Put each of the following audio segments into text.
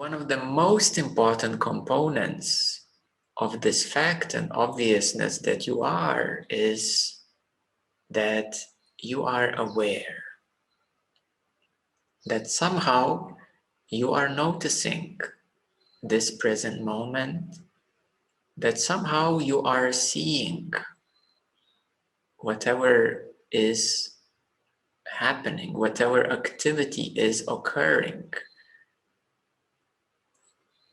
one of the most important components of this fact and obviousness that you are is that you are aware, that somehow you are noticing this present moment, that somehow you are seeing whatever is happening, whatever activity is occurring,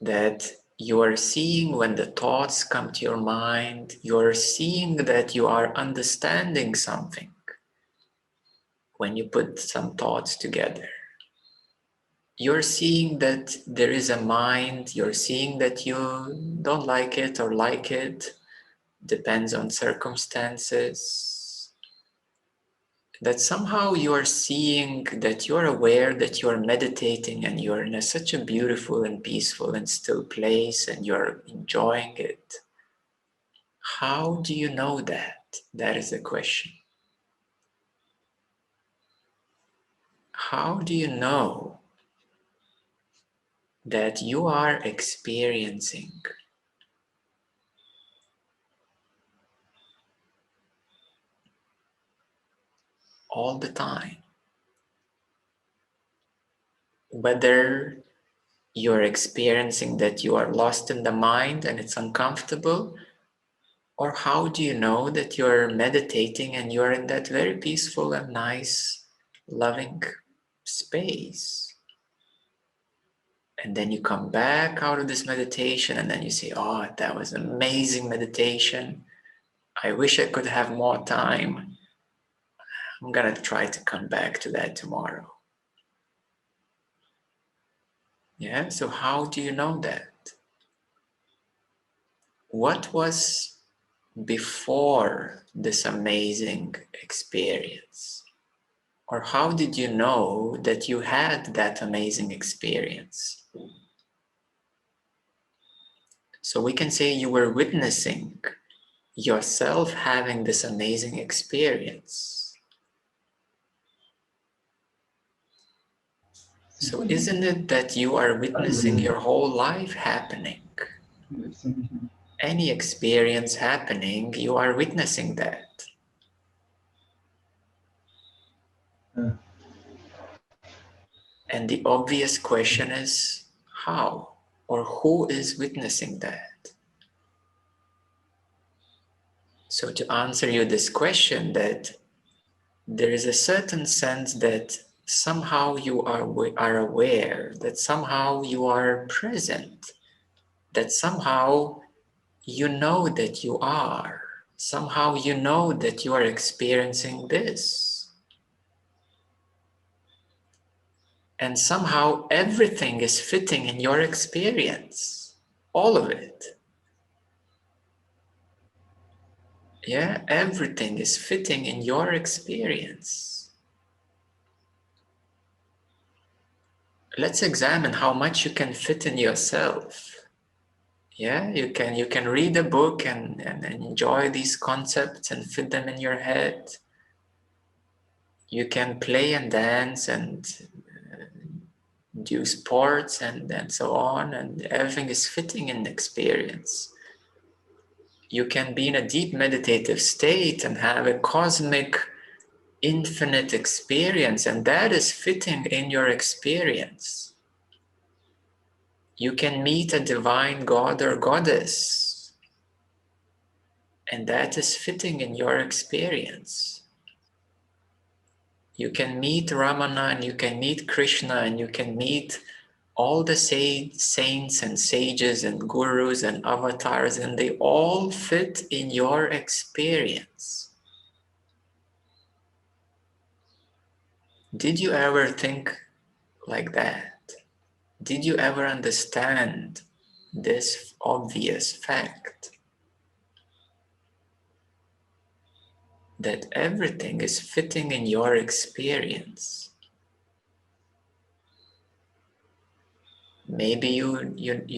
that you are seeing when the thoughts come to your mind, you are seeing that you are understanding something when you put some thoughts together. You're seeing that there is a mind, you're seeing that you don't like it or like it, depends on circumstances, that somehow you are seeing, that you're aware that you're meditating and you're in such a beautiful and peaceful and still place and you're enjoying it. How do you know that? That is the question. How do you know that you are experiencing all the time? Whether you're experiencing that you are lost in the mind and it's uncomfortable, or how do you know that you're meditating and you're in that very peaceful and nice, loving space? And then you come back out of this meditation and then you say, oh, that was amazing meditation. I wish I could have more time. I'm gonna try to come back to that tomorrow. Yeah, so how do you know that? What was before this amazing experience? Or how did you know that you had that amazing experience? So we can say you were witnessing yourself having this amazing experience. So isn't it that you are witnessing your whole life happening? Any experience happening, you are witnessing that. And the obvious question is, how or who is witnessing that? So to answer you this question, that there is a certain sense that somehow you are aware, that somehow you are present, that somehow you know that you are, somehow you know that you are experiencing this. And somehow everything is fitting in your experience, all of it. Yeah, everything is fitting in your experience. Let's examine how much you can fit in yourself. Yeah, you can read a book and enjoy these concepts and fit them in your head. You can play and dance and do sports and so on, and everything is fitting in the experience. You can be in a deep meditative state and have a cosmic, infinite experience, and that is fitting in your experience. You can meet a divine god or goddess, and that is fitting in your experience. You can meet Ramana and you can meet Krishna and you can meet all the saints and sages and gurus and avatars, and they all fit in your experience. Did you ever think like that? Did you ever understand this obvious fact? That everything is fitting in your experience. Maybe you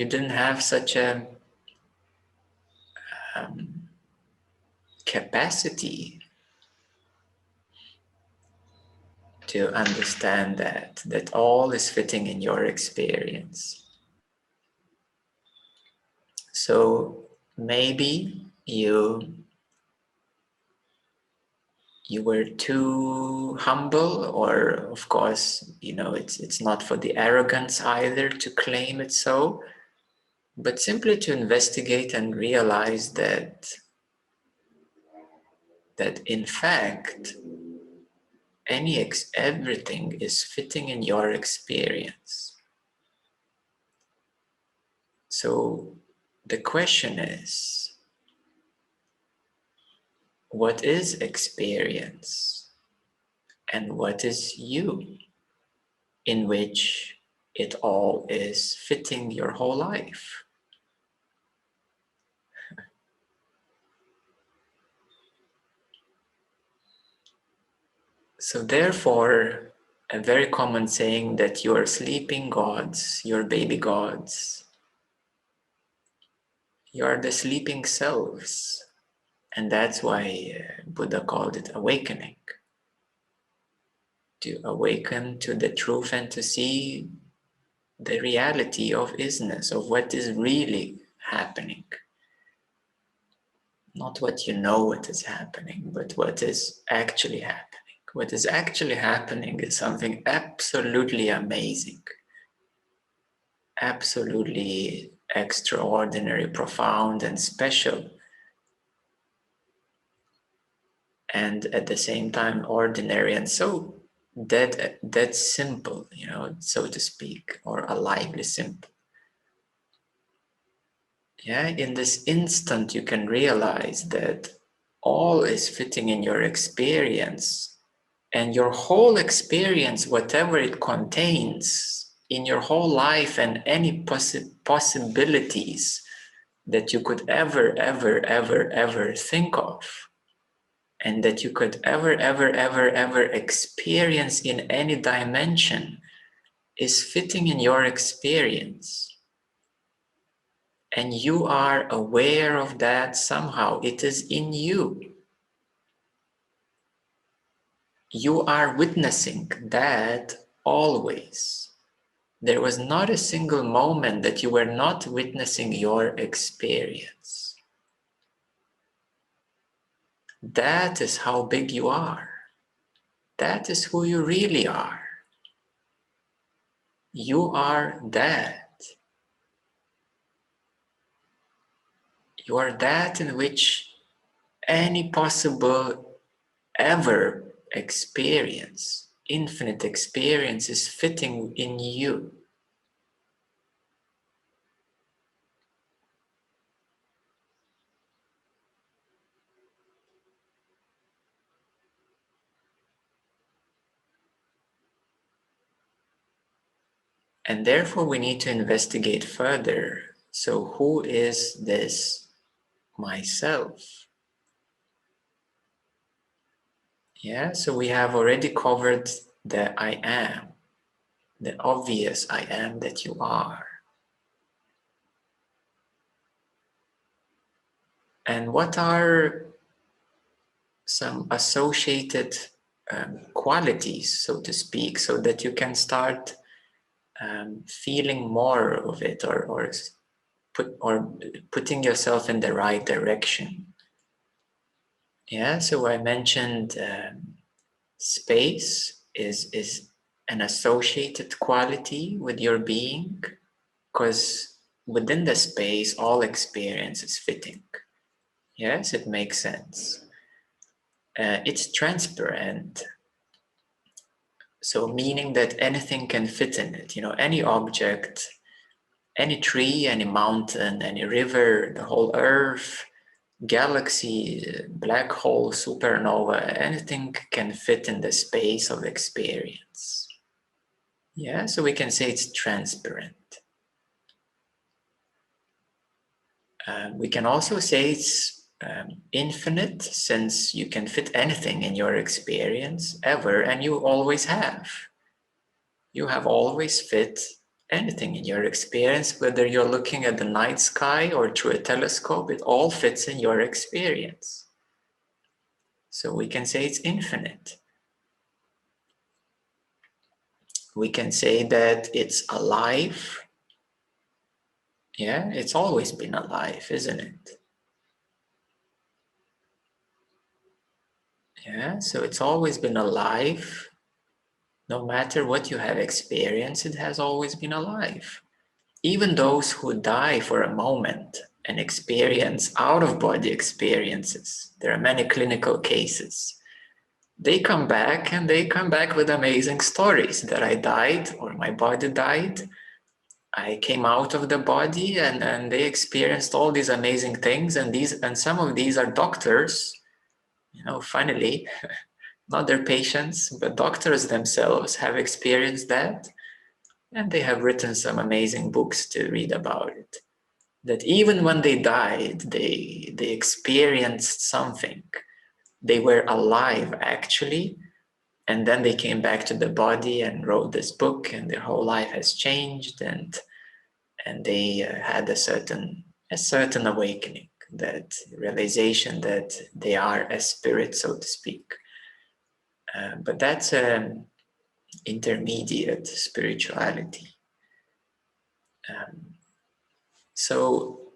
didn't have such a capacity to understand that all is fitting in your experience. So maybe you were too humble, or of course, it's not for the arrogance either to claim it so, but simply to investigate and realize that in fact everything is fitting in your experience. So the question is, what is experience and what is you, in which it all is fitting your whole life? So therefore, a very common saying that you are sleeping gods, your baby gods, you are the sleeping selves. And that's why Buddha called it awakening. To awaken to the truth and to see the reality of isness, of what is really happening. Not what you know what is happening, but what is actually happening. What is actually happening is something absolutely amazing, absolutely extraordinary, profound, and special, and at the same time ordinary, and so dead simple, so to speak, or alively simple. Yeah, in this instant you can realize that all is fitting in your experience, and your whole experience, whatever it contains in your whole life, and any possibilities that you could ever think of, and that you could ever experience in any dimension, is fitting in your experience. And you are aware of that somehow. It is in you. You are witnessing that always. There was not a single moment that you were not witnessing your experience. That is how big you are. That is who you really are. You are that. You are that in which any possible ever experience, infinite experience, is fitting in you. And therefore we need to investigate further. So who is this myself? Yeah, so we have already covered the I am, the obvious I am that you are. And what are some associated qualities, so to speak, so that you can start feeling more of it, or putting yourself in the right direction? Yeah, so I mentioned space is an associated quality with your being, because within the space all experience is fitting. Yes, it makes sense. It's transparent, so meaning that anything can fit in it. Any object, any tree, any mountain, any river, the whole earth, galaxy, black hole, supernova, anything can fit in the space of experience. Yeah, so we can say it's transparent. We can also say it's infinite, since you can fit anything in your experience ever, and you always have. You have always fit anything in your experience, whether you're looking at the night sky or through a telescope, it all fits in your experience. So we can say it's infinite. We can say that it's alive. Yeah, it's always been alive, isn't it? Yeah, so it's always been alive. No matter what you have experienced, it has always been alive. Even those who die for a moment and experience out-of-body experiences, there are many clinical cases. They come back and they come back with amazing stories that I died or my body died. I came out of the body and they experienced all these amazing things. And some of these are doctors, funnily, not their patients, but doctors themselves have experienced that. And they have written some amazing books to read about it. That even when they died, they experienced something. They were alive actually, and then they came back to the body and wrote this book, and their whole life has changed, and they had a certain awakening, that realization that they are a spirit, so to speak. But that's intermediate spirituality. So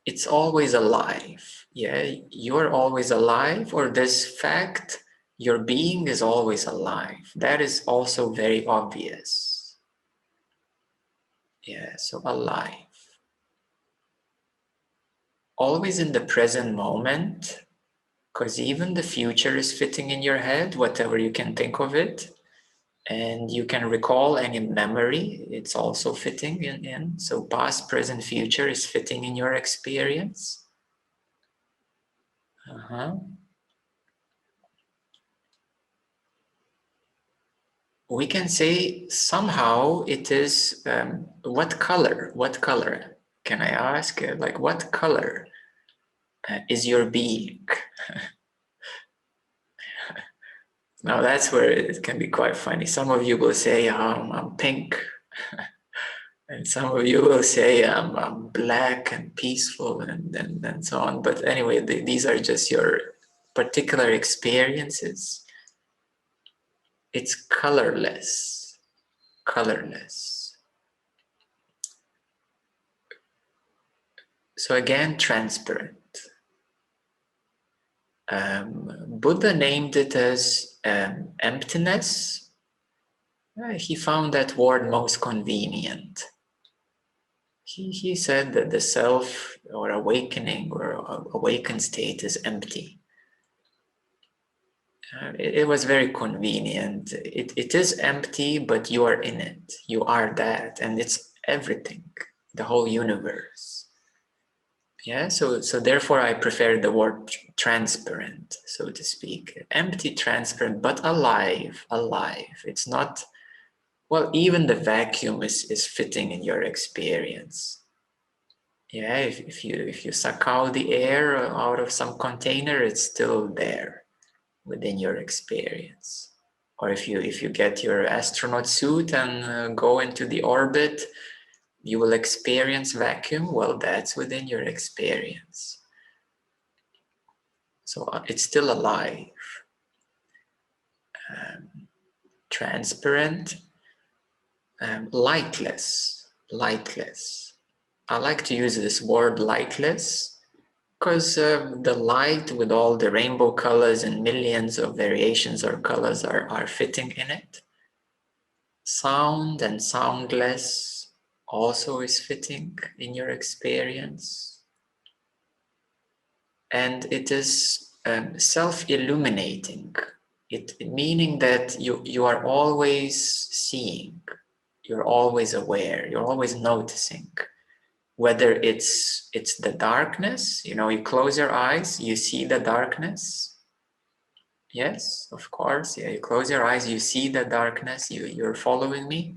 it's always alive. Yeah, you're always alive, or this fact, your being is always alive. That is also very obvious. Yeah, so alive. Always in the present moment, because even the future is fitting in your head, whatever you can think of it. And you can recall any memory, it's also fitting in. So past, present, future is fitting in your experience. We can say somehow it is, what color? What color? Can I ask? Like, what color is your being? Now that's where it can be quite funny. Some of you will say, I'm pink. And some of you will say, I'm black and peaceful and so on. But anyway, these are just your particular experiences. It's colorless. Colorless. So again, transparent. Buddha named it as emptiness. He found that word most convenient. He said that the self or awakening or awakened state is empty. It was very convenient. It is empty, but you are in it. You are that, and it's everything, the whole universe. Yeah, so therefore I prefer the word transparent, so to speak. Empty, transparent, but alive, alive. It's not, well, even the vacuum is fitting in your experience. Yeah, if you suck out the air out of some container, it's still there within your experience. Or if you get your astronaut suit and go into the orbit, you will experience vacuum. Well, that's within your experience. So it's still alive, transparent, lightless, lightless. I like to use this word lightless because the light with all the rainbow colors and millions of variations or colors are fitting in it. Sound and soundless also is fitting in your experience. And it is self-illuminating. Meaning that you are always seeing, you're always aware, you're always noticing. Whether it's the darkness, you close your eyes, you see the darkness. Yes, of course. Yeah, you close your eyes, you see the darkness, you're following me.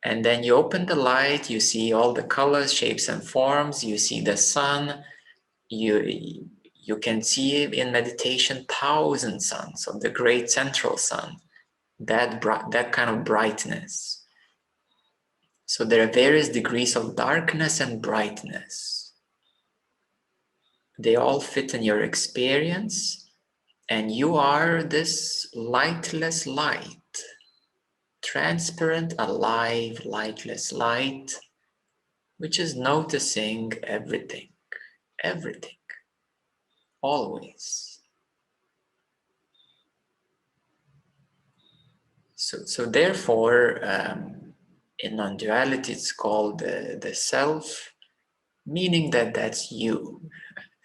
And then you open the light, you see all the colors, shapes, and forms, you see the sun, you can see in meditation 1,000 suns of the great central sun, that kind of brightness. So there are various degrees of darkness and brightness. They all fit in your experience, and you are this lightless light, transparent, alive, lightless light, which is noticing everything, everything, always. So therefore, in non-duality, it's called the self, meaning that that's you,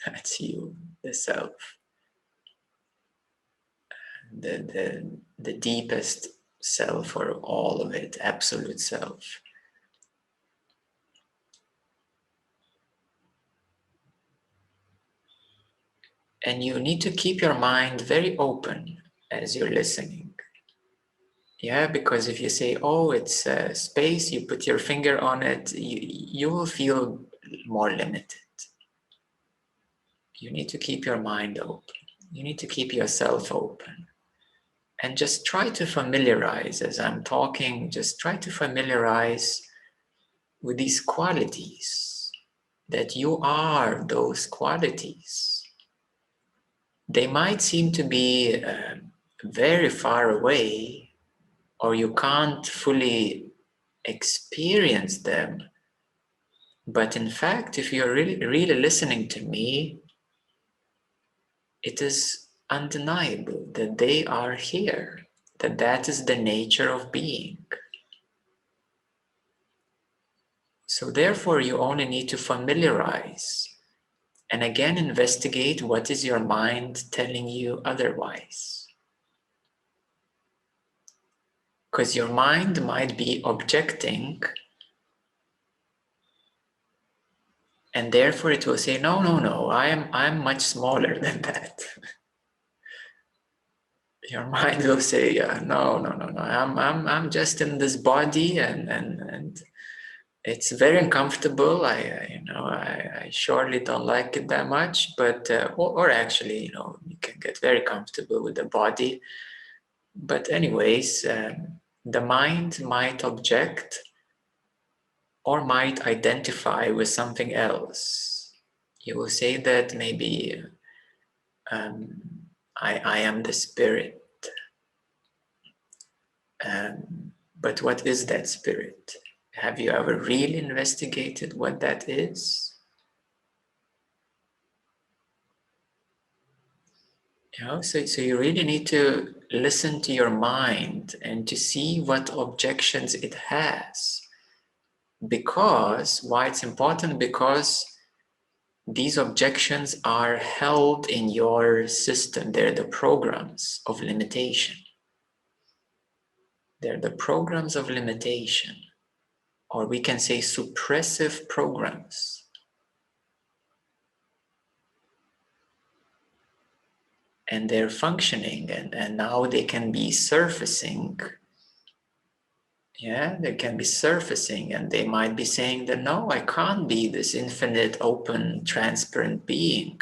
that's you, the self, the deepest self, or all of it, absolute self. And you need to keep your mind very open as you're listening. Yeah, because if you say, oh, it's space, you put your finger on it, you will feel more limited. You need to keep your mind open. You need to keep yourself open. And just try to familiarize, as I'm talking, just try to familiarize with these qualities, that you are those qualities. They might seem to be very far away, or you can't fully experience them. But in fact, if you're really listening to me, it is undeniable that they are here, that is the nature of being. So therefore, you only need to familiarize and again investigate what is your mind telling you otherwise. Because your mind might be objecting, and therefore it will say, no, I'm much smaller than that. Your mind will say, no, I'm just in this body, and it's very uncomfortable. I surely don't like it that much, but or actually, you can get very comfortable with the body. But anyways, the mind might object or might identify with something else. You will say that maybe I am the spirit. But what is that spirit? Have you ever really investigated what that is? So you really need to listen to your mind and to see what objections it has. Because, why it's important? Because these objections are held in your system. They're the programs of limitation. They're the programs of limitation, or we can say suppressive programs. And they're functioning, and now they can be surfacing. Yeah, they can be surfacing, and they might be saying that, no, I can't be this infinite, open, transparent being,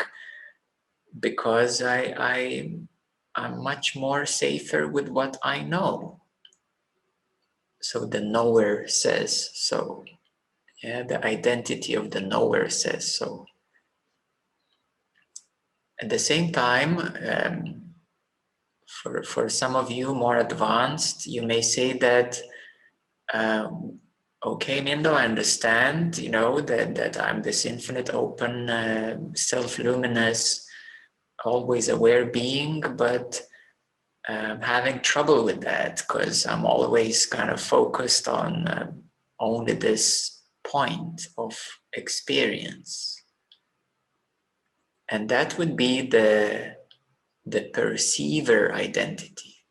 because I'm much more safer with what I know. So the knower says so. Yeah, the identity of the knower says so. At the same time, for some of you more advanced, you may say that, okay, Mindo, I understand, that I'm this infinite, open, self-luminous, always aware being, but I'm having trouble with that because I'm always kind of focused on only this point of experience. And that would be the perceiver identity.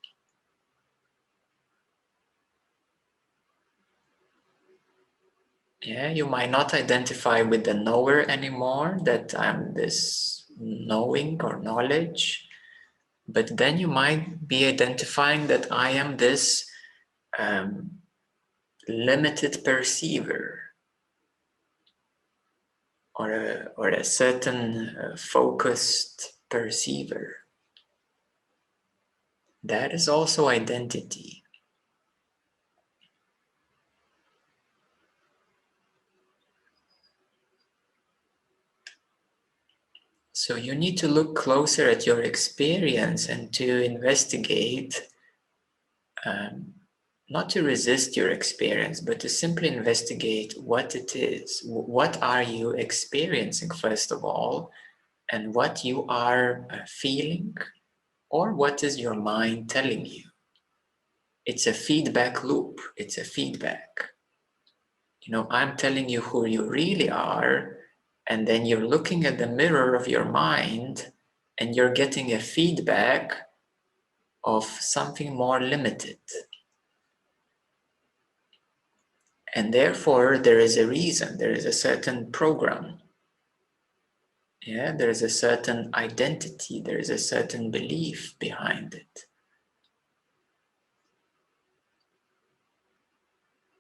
Yeah, you might not identify with the knower anymore, that I'm this knowing or knowledge, but then you might be identifying that I am this limited perceiver, or a certain focused perceiver. That is also identity. So you need to look closer at your experience and to investigate not to resist your experience, but to simply investigate what it is. What are you experiencing, first of all, and what you are feeling, or what is your mind telling you? It's a feedback loop. It's a feedback. You know, I'm telling you who you really are, and then you're looking at the mirror of your mind and you're getting a feedback of something more limited. And therefore, there is a reason, there is a certain program. Yeah, there is a certain identity, there is a certain belief behind it.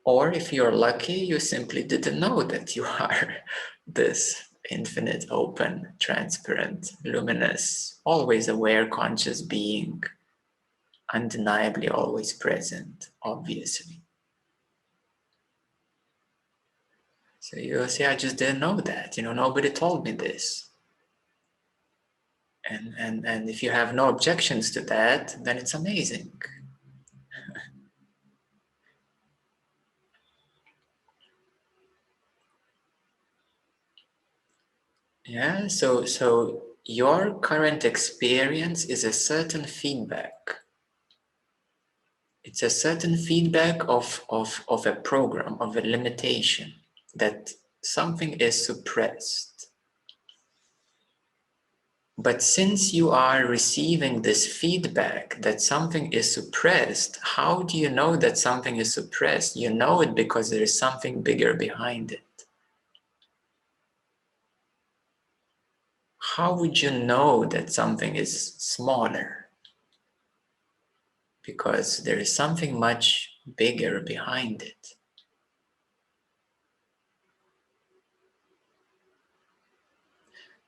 Or if you're lucky, you simply didn't know that you are this infinite, open, transparent, luminous, always aware, conscious being, undeniably always present, obviously. So you'll say, I just didn't know that. You know, nobody told me this. And if you have no objections to that, then it's amazing. Yeah, so your current experience is a certain feedback. It's a certain feedback of a program, of a limitation, that something is suppressed. But since you are receiving this feedback that something is suppressed, how do you know that something is suppressed? You know it because there is something bigger behind it. How would you know that something is smaller? Because there is something much bigger behind it.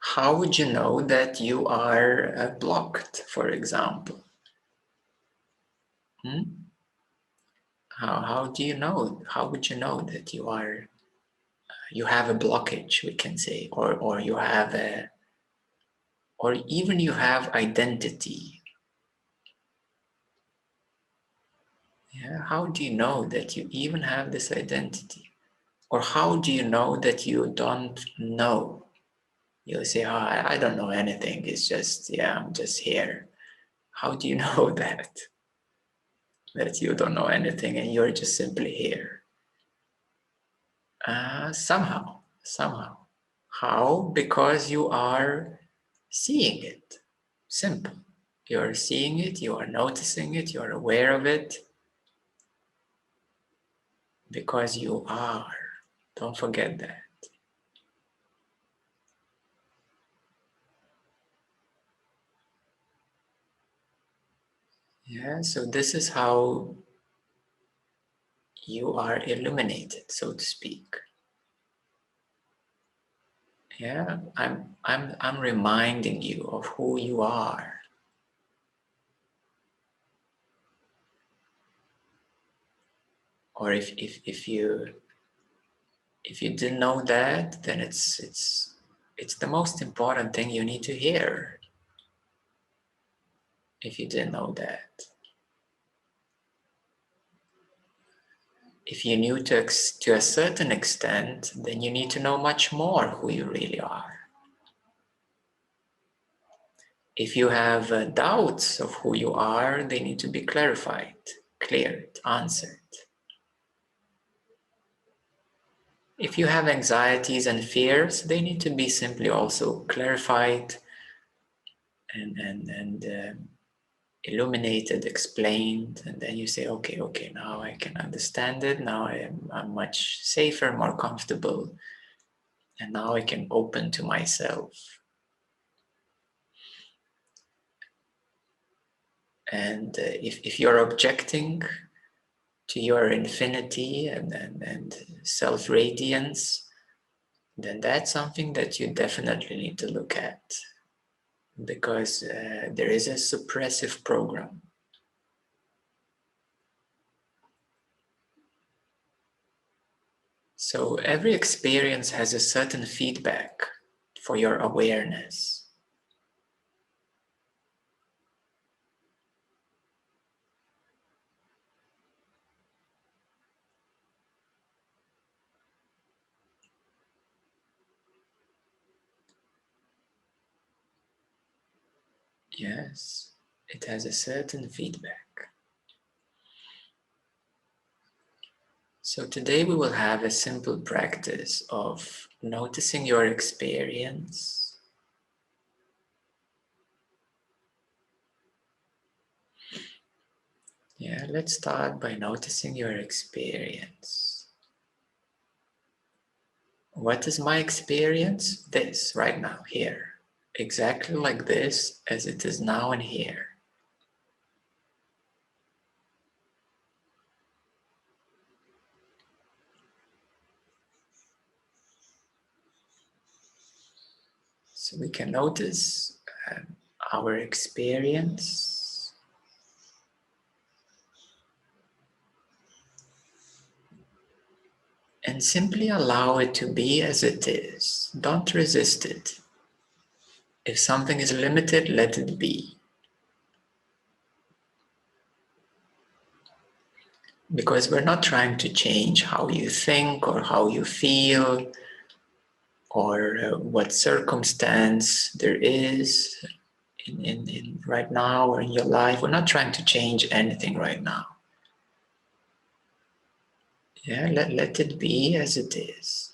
How would you know that you are blocked, for example? How do you know? How would you know that you have a blockage, we can say, or you have a, or even you have identity? Yeah, how do you know that you even have this identity? Or how do you know that you don't know? You'll say, oh, I don't know anything. It's just, yeah, I'm just here. How do you know that? That you don't know anything and you're just simply here? Somehow. How? Because you are seeing it. Simple. You're seeing it, you are noticing it, you're aware of it. Because you are. Don't forget that. Yeah, so this is how you are illuminated, so to speak. Yeah, I'm reminding you of who you are. Or if you didn't know that, then it's the most important thing you need to hear. If you didn't know that. If you knew to a certain extent, then you need to know much more who you really are. If you have doubts of who you are, they need to be clarified, cleared, answered. If you have anxieties and fears, they need to be simply also clarified and illuminated, explained, and then you say, okay, now I can understand it. Now I'm much safer, more comfortable, and now I can open to myself. And if you're objecting to your infinity and self-radiance, then that's something that you definitely need to look at, because there is a suppressive program. So every experience has a certain feedback for your awareness. Yes, it has a certain feedback. So today we will have a simple practice of noticing your experience. Yeah, let's start by noticing your experience. What is my experience? This, right now, here. Exactly like this as it is now and here. So we can notice our experience. And simply allow it to be as it is. Don't resist it. If something is limited, let it be. Because we're not trying to change how you think or how you feel or what circumstance there is in right now or in your life. We're not trying to change anything right now. Yeah, let it be as it is.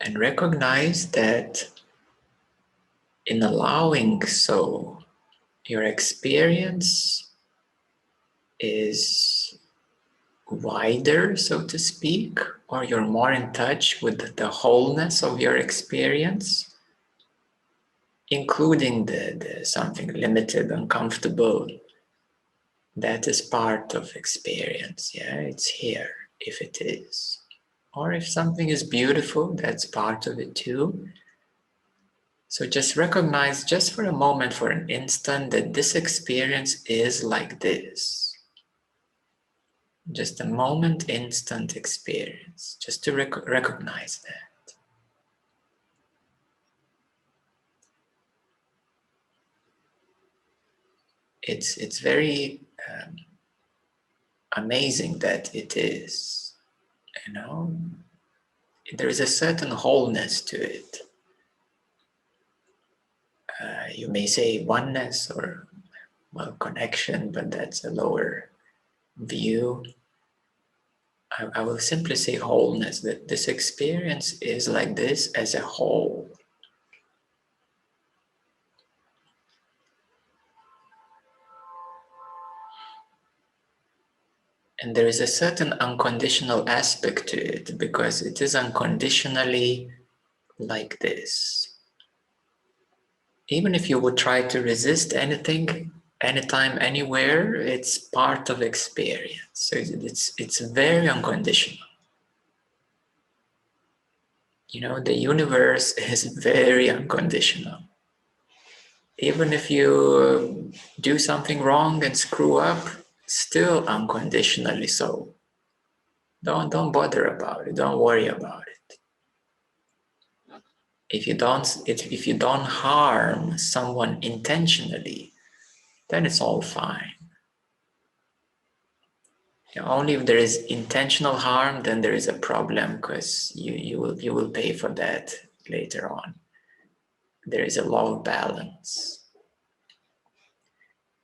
And recognize that in allowing so, your experience is wider, so to speak, or you're more in touch with the wholeness of your experience, including the something limited, uncomfortable. That is part of experience. Yeah, it's here if it is. Or if something is beautiful, that's part of it too. So just recognize just for a moment, for an instant, that this experience is like this. Just a moment, instant experience, just to recognize that. It's very amazing that it is, you know, there is a certain wholeness to it. You may say oneness or, well, connection, but that's a lower view. I will simply say wholeness, that this experience is like this as a whole. And there is a certain unconditional aspect to it because it is unconditionally like this. Even if you would try to resist anything, anytime, anywhere, it's part of experience. So it's very unconditional. You know, the universe is very unconditional. Even if you do something wrong and screw up, still unconditionally so. Don't bother about it. Don't worry about it. If you don't harm someone intentionally, then it's all fine. Only if there is intentional harm, then there is a problem, because you will pay for that later on. There is a law of balance.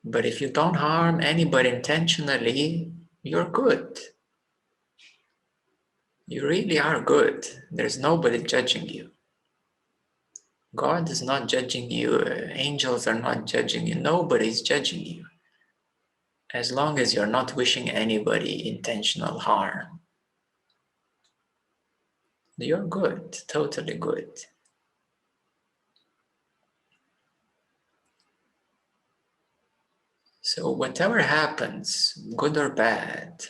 But if you don't harm anybody intentionally, you're good. You really are good. There's nobody judging you. God is not judging you. Angels are not judging you. Nobody's judging you. As long as you're not wishing anybody intentional harm, you're good, totally good. So whatever happens, good or bad,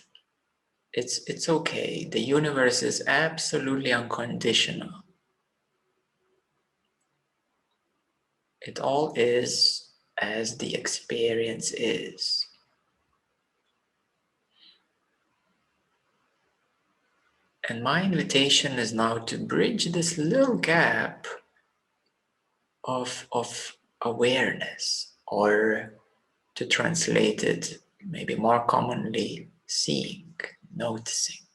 it's okay. The universe is absolutely unconditional. It all is as the experience is. And my invitation is now to bridge this little gap of awareness, or to translate it maybe more commonly, seeing, noticing.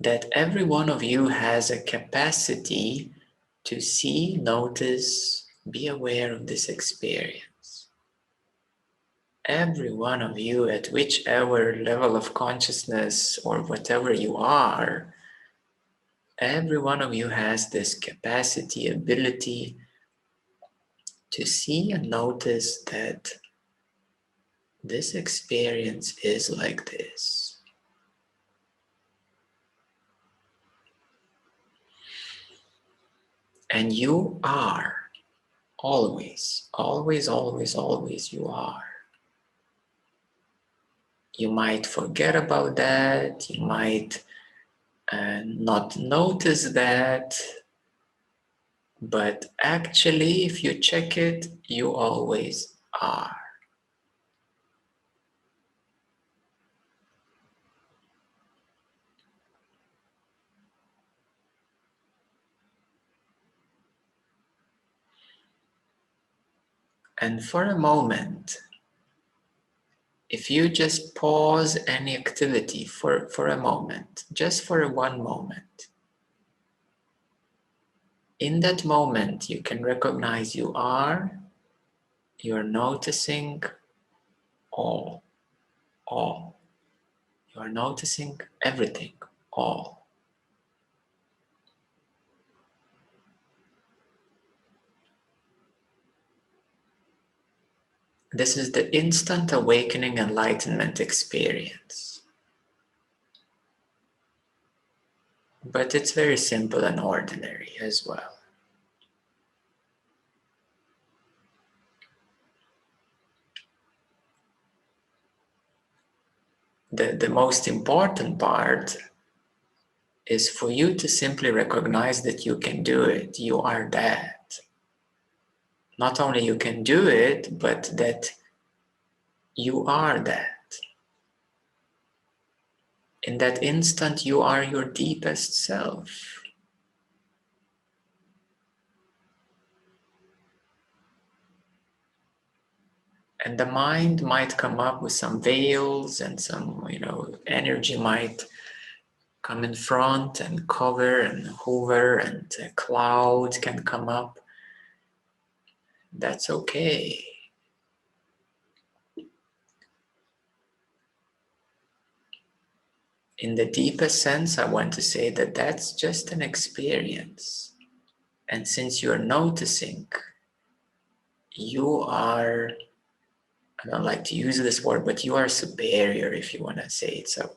That every one of you has a capacity to see, notice, be aware of this experience. Every one of you, at whichever level of consciousness or whatever you are, every one of you has this capacity, ability to see and notice that this experience is like this. And you are always, always, always, always you are. You might forget about that, you might not notice that, but actually, if you check it, you always are. And for a moment, if you just pause any activity for a moment, just for one moment, in that moment, you can recognize you're noticing all. You are noticing everything, all. This is the instant awakening enlightenment experience. But it's very simple and ordinary as well. The most important part is for you to simply recognize that you can do it. You are that. Not only you can do it, but that you are that. In that instant, you are your deepest self. And the mind might come up with some veils and some, energy might come in front and cover and hover, and a cloud can come up. That's okay. In the deepest sense, I want to say that that's just an experience. And since you're noticing, you are, I don't like to use this word, but you are superior, if you want to say it so.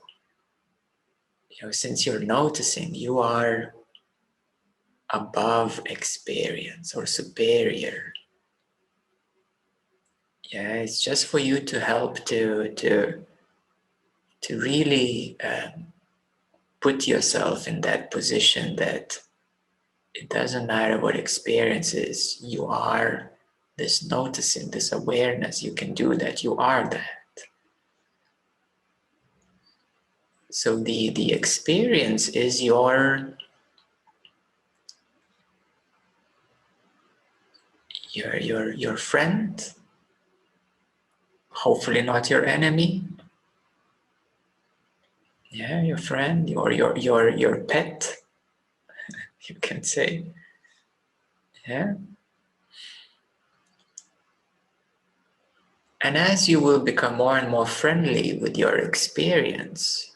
Since you're noticing, you are above experience or superior. Yeah, it's just for you to help to really put yourself in that position that it doesn't matter what experience is, you are this noticing, this awareness, you can do that, you are that. So the experience is your friend, hopefully not your enemy. Yeah, your friend, your pet, you can say. Yeah. And as you will become more and more friendly with your experience,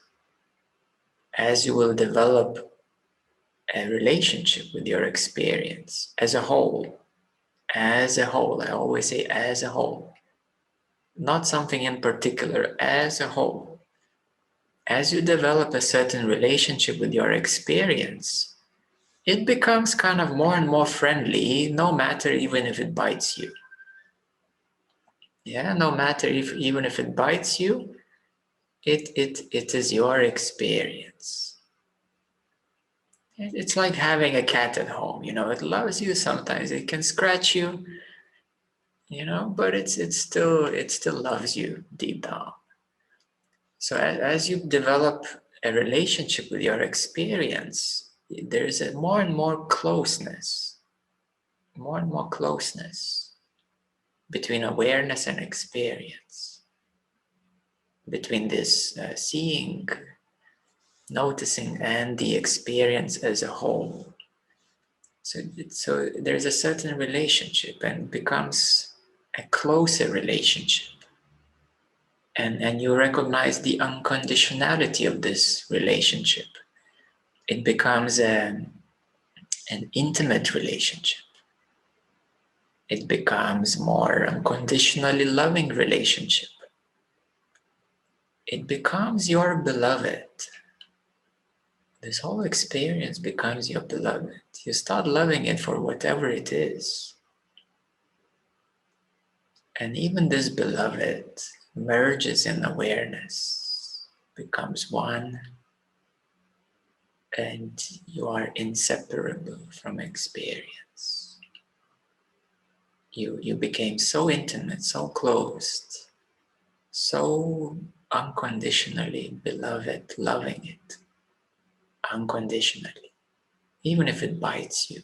as you will develop a relationship with your experience as a whole, I always say as a whole, not something in particular, as a whole. As you develop a certain relationship with your experience, it becomes kind of more and more friendly, no matter even if it bites you. Yeah, no matter even if it bites you, it is your experience. It's like having a cat at home, it loves you sometimes, it can scratch you, but it still loves you deep down. So as you develop a relationship with your experience, there's a more and more closeness between awareness and experience, between this seeing, noticing, and the experience as a whole. So there's a certain relationship and becomes a closer relationship. And you recognize the unconditionality of this relationship. It becomes an intimate relationship. It becomes more unconditionally loving relationship. It becomes your beloved. This whole experience becomes your beloved. You start loving it for whatever it is. And even this beloved merges in awareness, becomes one, and you are inseparable from experience. You became so intimate, so closed, so unconditionally beloved, loving it unconditionally, even if it bites you,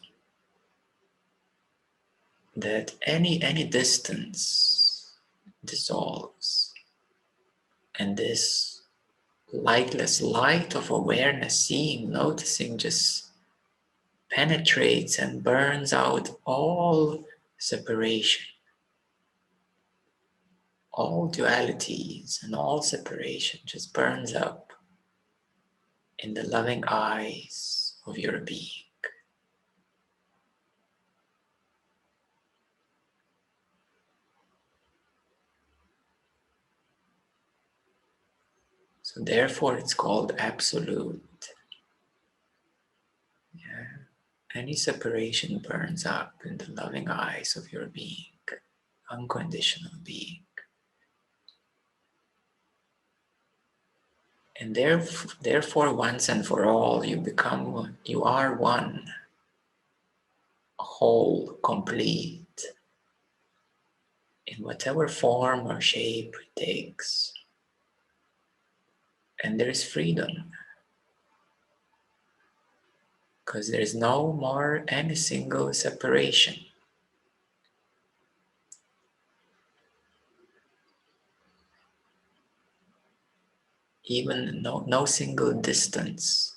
that any distance dissolves, and this lightless light of awareness, seeing, noticing, just penetrates and burns out all separation, all dualities and all separation just burns up in the loving eyes of your being. So therefore it's called absolute. Yeah. Any separation burns up in the loving eyes of your being, unconditional being. And therefore, once and for all, you are one, whole, complete, in whatever form or shape it takes. And there is freedom, because there is no more any single separation. Even no single distance.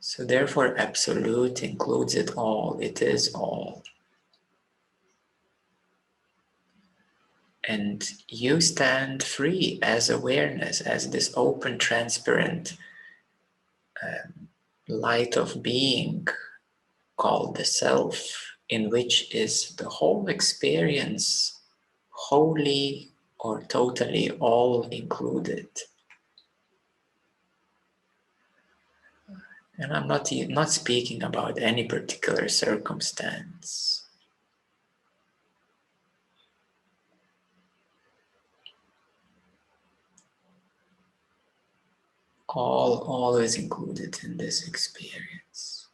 So therefore, absolute includes it all. It is all. And you stand free as awareness, as this open, transparent light of being called the self, in which is the whole experience wholly or totally all included. And I'm not speaking about any particular circumstance. All is included in this experience.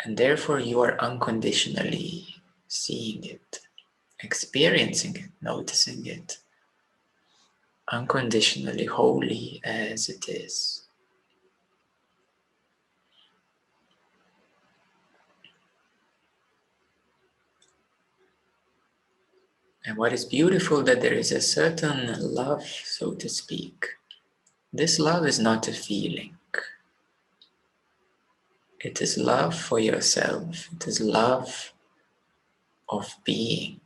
And therefore you are unconditionally seeing it, experiencing it, noticing it, unconditionally wholly as it is. And what is beautiful, that there is a certain love, so to speak. This love is not a feeling. It is love for yourself. It is love of being.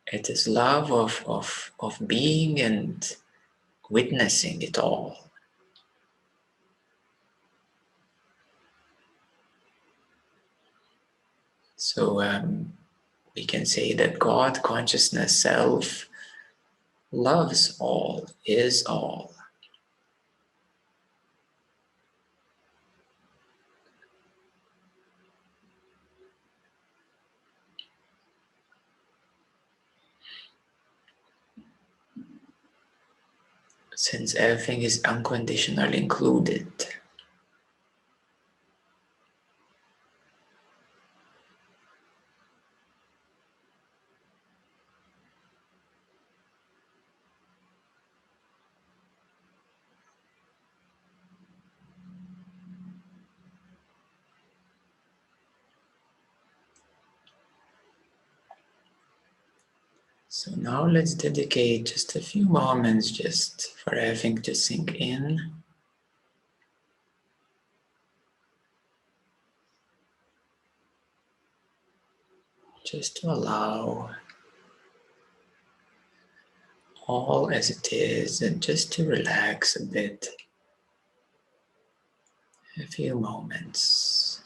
It is love of being and witnessing it all. So we can say that God, consciousness, self, loves all, is all. Since everything is unconditionally included. So now let's dedicate just a few moments just for having to sink in. Just to allow all as it is and just to relax a bit. A few moments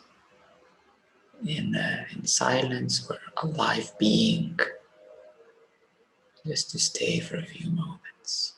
in silence or a live being. Just to stay for a few moments.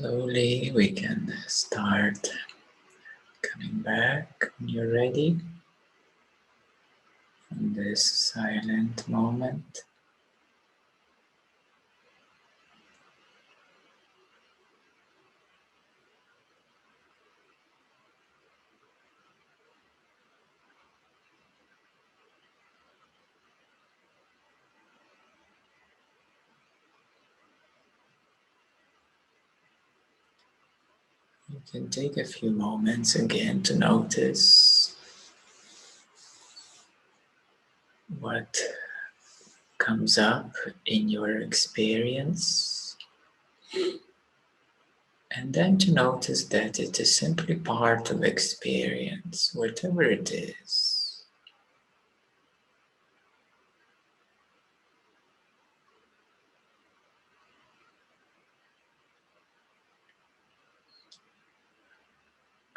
Slowly we can start coming back when you're ready in this silent moment. You can take a few moments again to notice what comes up in your experience, and then to notice that it is simply part of experience, whatever it is.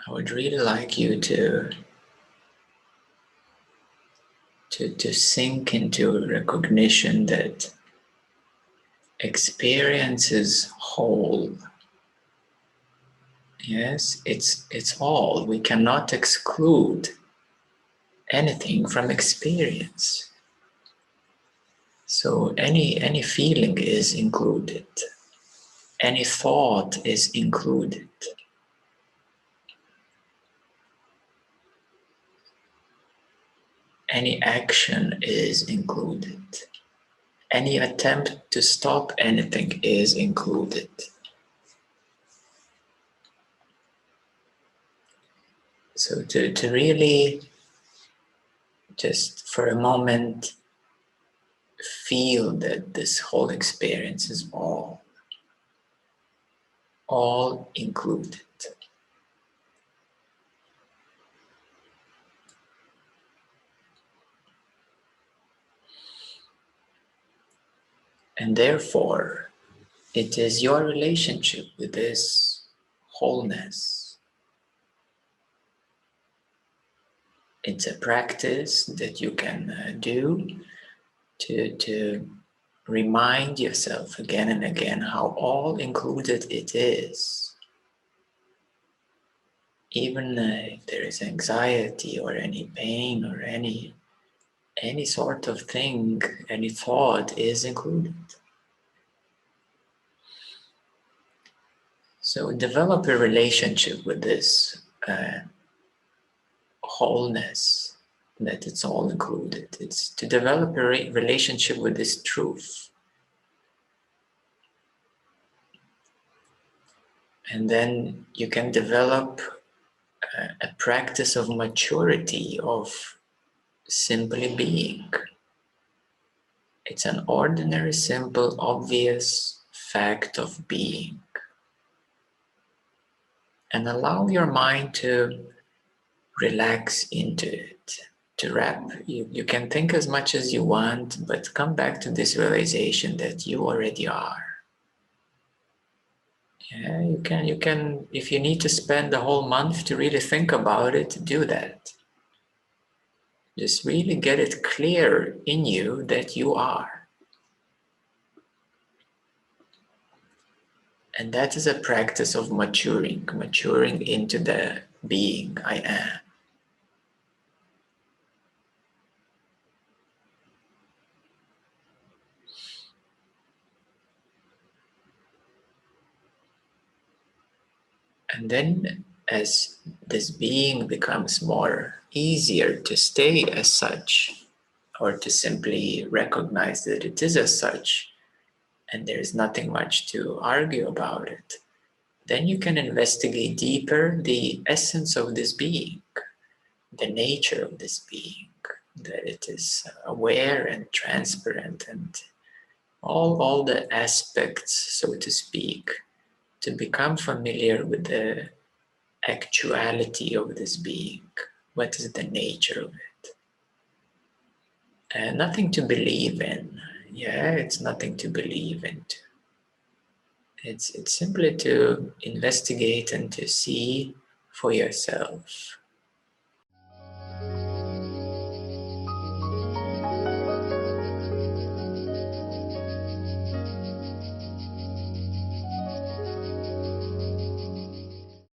I would really like you to sink into recognition that experience is whole. Yes, it's all. We cannot exclude anything from experience. So any feeling is included. Any thought is included. Any action is included. Any attempt to stop anything is included. So to really just for a moment feel that this whole experience is all included. And therefore, it is your relationship with this wholeness. It's a practice that you can do to remind yourself again and again how all included it is. Even if there is anxiety or any pain or any sort of thing, any thought is included. So develop a relationship with this wholeness, that it's all included. It's to develop a relationship with this truth. And then you can develop a practice of maturity, of simply being. It's an ordinary, simple, obvious fact of being. And allow your mind to relax into it, to wrap. You can think as much as you want, but come back to this realization that you already are. Yeah, you can, if you need to spend the whole month to really think about it, do that. Just really get it clear in you that you are. And that is a practice of maturing into the being I am. And then as this being becomes more easier to stay as such, or to simply recognize that it is as such, and there is nothing much to argue about it, then you can investigate deeper the essence of this being, the nature of this being, that it is aware and transparent and all the aspects, so to speak, to become familiar with the actuality of this being. What is the nature of it? And nothing to believe in. Yeah, it's nothing to believe into. It's simply to investigate and to see for yourself.